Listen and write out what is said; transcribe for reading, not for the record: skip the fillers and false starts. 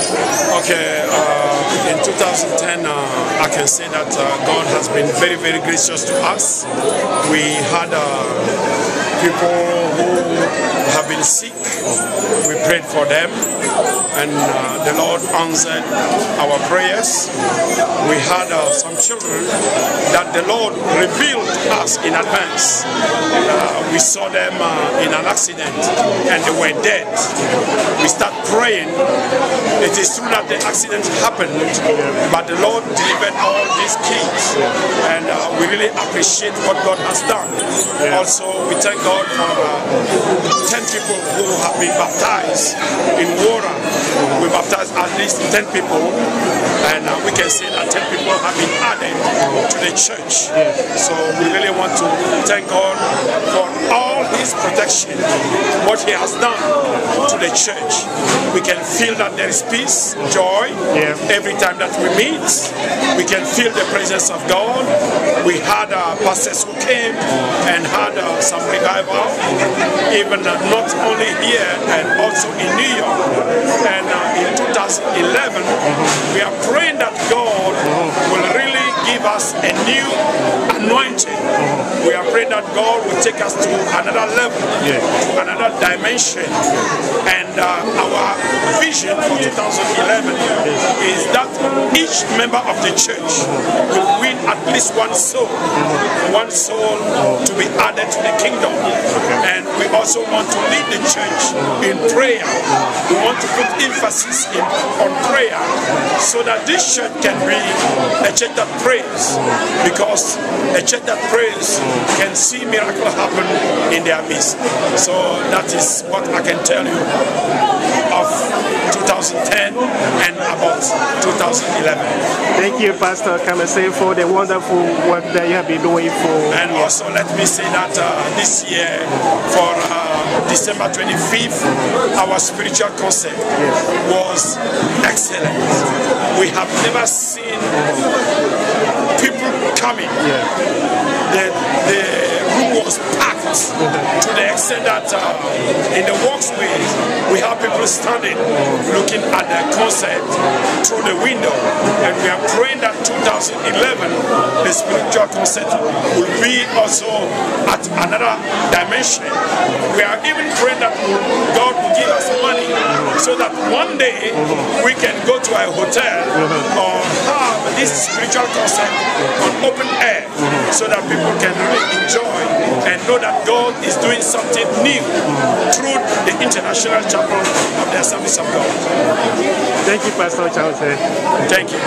Okay, in 2010, I can say that God has been very, very gracious to us. We had people who have been sick. We prayed for them, and the Lord answered our prayers. We had some children that the Lord revealed us in advance. We saw them in an accident and they were dead. We start praying. It is true that the accident happened, but the Lord delivered all these kids, and we really appreciate what God has done. Also, we thank God for 10 people who have been baptized in water. We baptized at least 10 people, and we can say that 10 people have been added to the church. So we really want to thank God for all His protection, what He has done to the church. We can feel that there is peace, joy, every time that we meet. We can feel the presence of God. We had pastors who came and had some revival, even not only here and also in New York. And in 2011, we are praying that God will really give us a new anointing. We are praying that God will take us to another level, to another dimension. And our vision for 2011 is that each member of the church will win at least one soul to be added to the kingdom. And we also want to lead the church in prayer. We want to put emphasis on prayer so that this church can be a church that prays, because a church that prays can see miracles happen in their midst. So that is what I can tell you of 2010 and about 2011. Thank you, Pastor Kamase, for the wonderful work that you have been doing for. And also let me say that this year, for December 25th, our spiritual concept was excellent. We have never seen people coming. The room was packed to the extent that in the walkspace we have people standing looking at the concert through the window, and we are praying that 2011 the spiritual concert will be also at another dimension. We are even praying that God will give us money so that one day we can go to a hotel or have this spiritual concert on open air, so that people can really enjoy and know that God is doing something new through the International Chapel of the Assemblies of God. Thank you, Pastor Charles. Thank you.